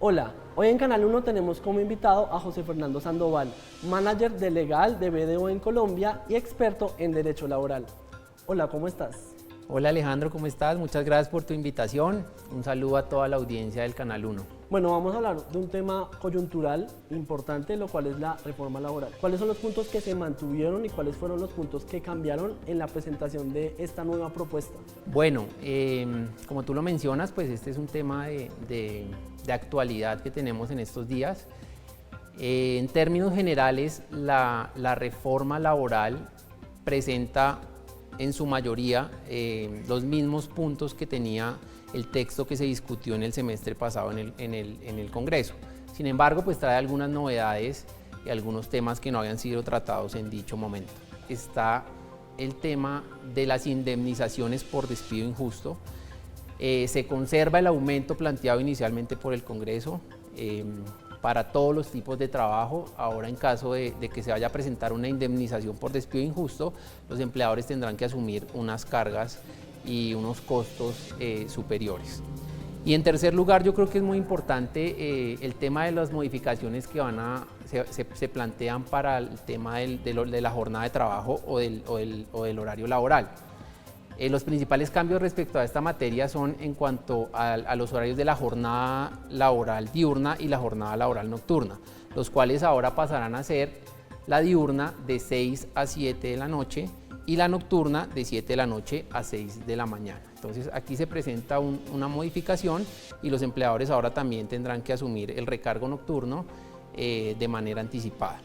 Hola, hoy en Canal 1 tenemos como invitado a José Fernando Sandoval, manager de legal de BDO en Colombia y experto en derecho laboral. Hola, ¿cómo estás? Hola Alejandro, ¿cómo estás? Muchas gracias por tu invitación. Un saludo a toda la audiencia del Canal 1. Bueno, vamos a hablar de un tema coyuntural importante, lo cual es la reforma laboral. ¿Cuáles son los puntos que se mantuvieron y cuáles fueron los puntos que cambiaron en la presentación de esta nueva propuesta? Bueno, como tú lo mencionas, pues este es un tema de actualidad que tenemos en estos días. En términos generales, la reforma laboral presenta en su mayoría los mismos puntos que tenía el texto que se discutió en el semestre pasado en el Congreso. Sin embargo, pues trae algunas novedades y algunos temas que no habían sido tratados en dicho momento. Está el tema de las indemnizaciones por despido injusto. Se conserva el aumento planteado inicialmente por el Congreso para todos los tipos de trabajo. Ahora, en caso de que se vaya a presentar una indemnización por despido injusto, los empleadores tendrán que asumir unas cargas y unos costos superiores. Y en tercer lugar, yo creo que es muy importante el tema de las modificaciones que se plantean para el tema de la jornada de trabajo o del horario laboral. Los principales cambios respecto a esta materia son en cuanto a los horarios de la jornada laboral diurna y la jornada laboral nocturna, los cuales ahora pasarán a ser la diurna de 6 a 7 de la noche y la nocturna de 7 de la noche a 6 de la mañana. Entonces aquí se presenta una modificación y los empleadores ahora también tendrán que asumir el recargo nocturno de manera anticipada.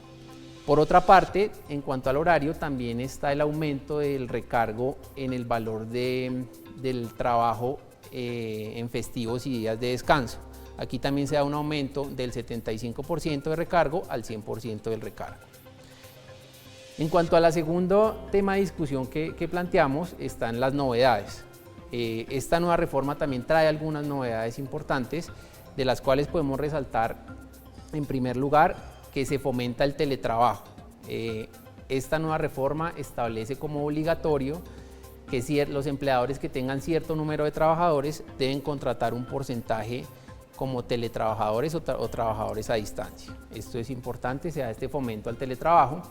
Por otra parte, en cuanto al horario, también está el aumento del recargo en el valor del trabajo en festivos y días de descanso. Aquí también se da un aumento del 75% de recargo al 100% del recargo. En cuanto al segundo tema de discusión que planteamos, están las novedades. Esta nueva reforma también trae algunas novedades importantes, de las cuales podemos resaltar, en primer lugar, que se fomenta el teletrabajo. Esta nueva reforma establece como obligatorio que los empleadores que tengan cierto número de trabajadores deben contratar un porcentaje como teletrabajadores o trabajadores a distancia. Esto es importante, se da este fomento al teletrabajo.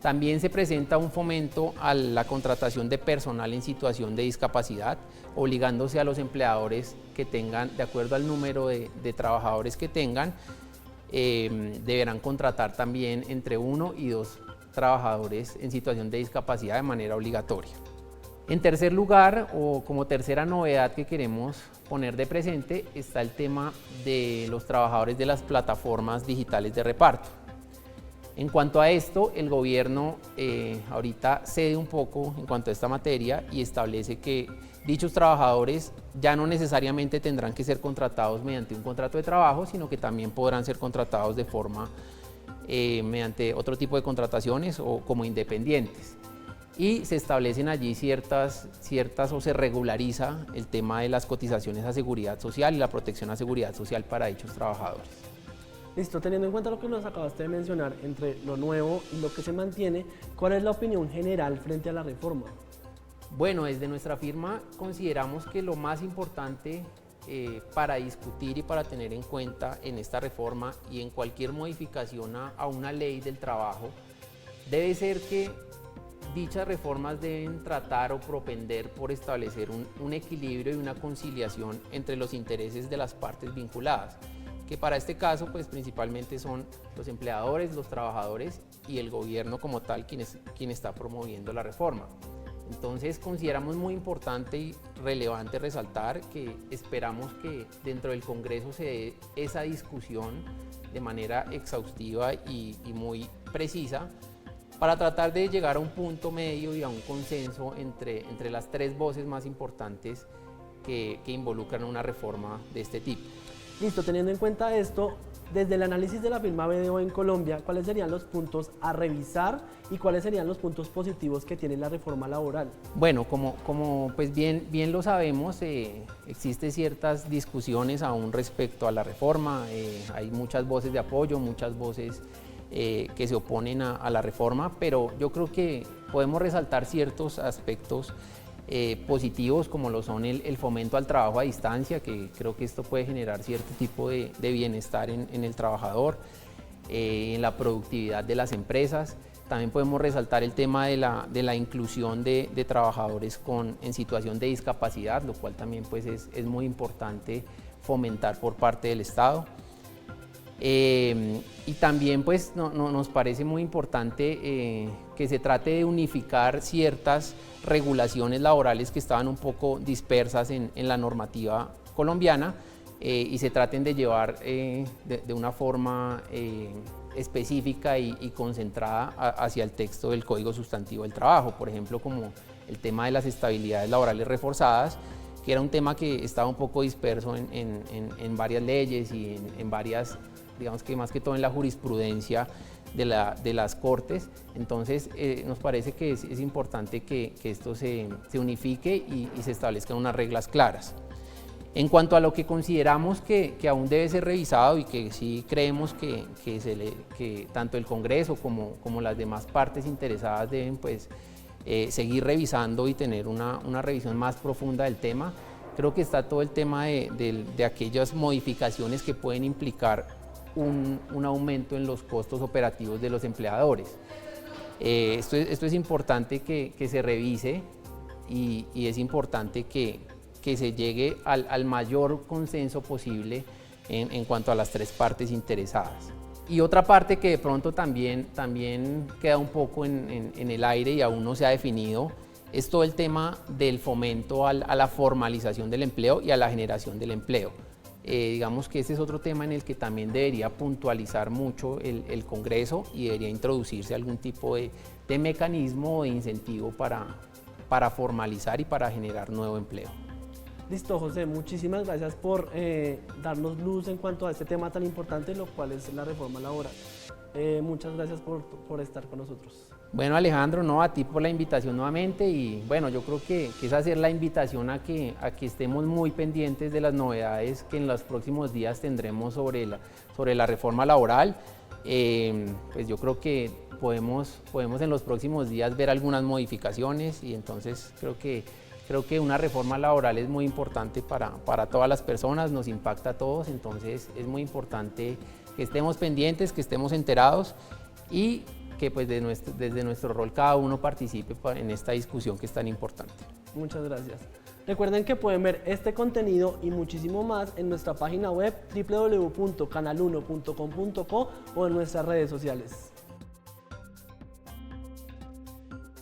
También se presenta un fomento a la contratación de personal en situación de discapacidad, obligándose a los empleadores que tengan, de acuerdo al número de trabajadores que tengan, deberán contratar también entre 1 y 2 trabajadores en situación de discapacidad de manera obligatoria. En tercer lugar, o como tercera novedad que queremos poner de presente, está el tema de los trabajadores de las plataformas digitales de reparto. En cuanto a esto, el gobierno ahorita cede un poco en cuanto a esta materia y establece que dichos trabajadores ya no necesariamente tendrán que ser contratados mediante un contrato de trabajo, sino que también podrán ser contratados de forma mediante otro tipo de contrataciones o como independientes. Y se establecen allí ciertas o se regulariza el tema de las cotizaciones a seguridad social y la protección a seguridad social para dichos trabajadores. Listo, teniendo en cuenta lo que nos acabaste de mencionar entre lo nuevo y lo que se mantiene, ¿cuál es la opinión general frente a la reforma? Bueno, desde nuestra firma consideramos que lo más importante para discutir y para tener en cuenta en esta reforma y en cualquier modificación a una ley del trabajo debe ser que dichas reformas deben tratar o propender por establecer un equilibrio y una conciliación entre los intereses de las partes vinculadas, que para este caso pues principalmente son los empleadores, los trabajadores y el gobierno como tal quien está promoviendo la reforma. Entonces consideramos muy importante y relevante resaltar que esperamos que dentro del Congreso se dé esa discusión de manera exhaustiva y muy precisa para tratar de llegar a un punto medio y a un consenso entre las tres voces más importantes que involucran una reforma de este tipo. Listo, teniendo en cuenta esto, desde el análisis de la firma BDO en Colombia, ¿cuáles serían los puntos a revisar y cuáles serían los puntos positivos que tiene la reforma laboral? Bueno, como pues bien lo sabemos, existen ciertas discusiones aún respecto a la reforma, hay muchas voces de apoyo, muchas voces que se oponen a la reforma, pero yo creo que podemos resaltar ciertos aspectos positivos como lo son el fomento al trabajo a distancia, que creo que esto puede generar cierto tipo de bienestar en el trabajador, en la productividad de las empresas. También podemos resaltar el tema de la inclusión de trabajadores en situación de discapacidad, lo cual también pues, es muy importante fomentar por parte del Estado. Y también pues, nos parece muy importante que se trate de unificar ciertas regulaciones laborales que estaban un poco dispersas en la normativa colombiana y se traten de llevar de una forma específica y concentrada hacia el texto del Código Sustantivo del Trabajo, por ejemplo, como el tema de las estabilidades laborales reforzadas, que era un tema que estaba un poco disperso en varias leyes y en varias, digamos que más que todo en la jurisprudencia de las Cortes. Entonces nos parece que es importante que esto se unifique y se establezcan unas reglas claras. En cuanto a lo que consideramos que aún debe ser revisado y que sí creemos que tanto el Congreso como las demás partes interesadas deben pues, seguir revisando y tener una revisión más profunda del tema, creo que está todo el tema de aquellas modificaciones que pueden implicar un aumento en los costos operativos de los empleadores. Esto es importante que se revise y es importante que se llegue al mayor consenso posible en cuanto a las tres partes interesadas. Y otra parte que de pronto también queda un poco en el aire y aún no se ha definido es todo el tema del fomento a la formalización del empleo y a la generación del empleo. Digamos que este es otro tema en el que también debería puntualizar mucho el Congreso y debería introducirse algún tipo de mecanismo o de incentivo para formalizar y para generar nuevo empleo. Listo, José, muchísimas gracias por darnos luz en cuanto a este tema tan importante, lo cual es la reforma laboral. Muchas gracias por estar con nosotros. Bueno, Alejandro, no, a ti por la invitación nuevamente y bueno, yo creo que es hacer la invitación a que estemos muy pendientes de las novedades que en los próximos días tendremos sobre la reforma laboral. Pues yo creo que podemos en los próximos días ver algunas modificaciones y entonces creo que una reforma laboral es muy importante para todas las personas, nos impacta a todos, entonces es muy importante que estemos pendientes, que estemos enterados y que pues desde nuestro rol cada uno participe en esta discusión que es tan importante. Muchas gracias. Recuerden que pueden ver este contenido y muchísimo más en nuestra página web www.canal1.com.co o en nuestras redes sociales.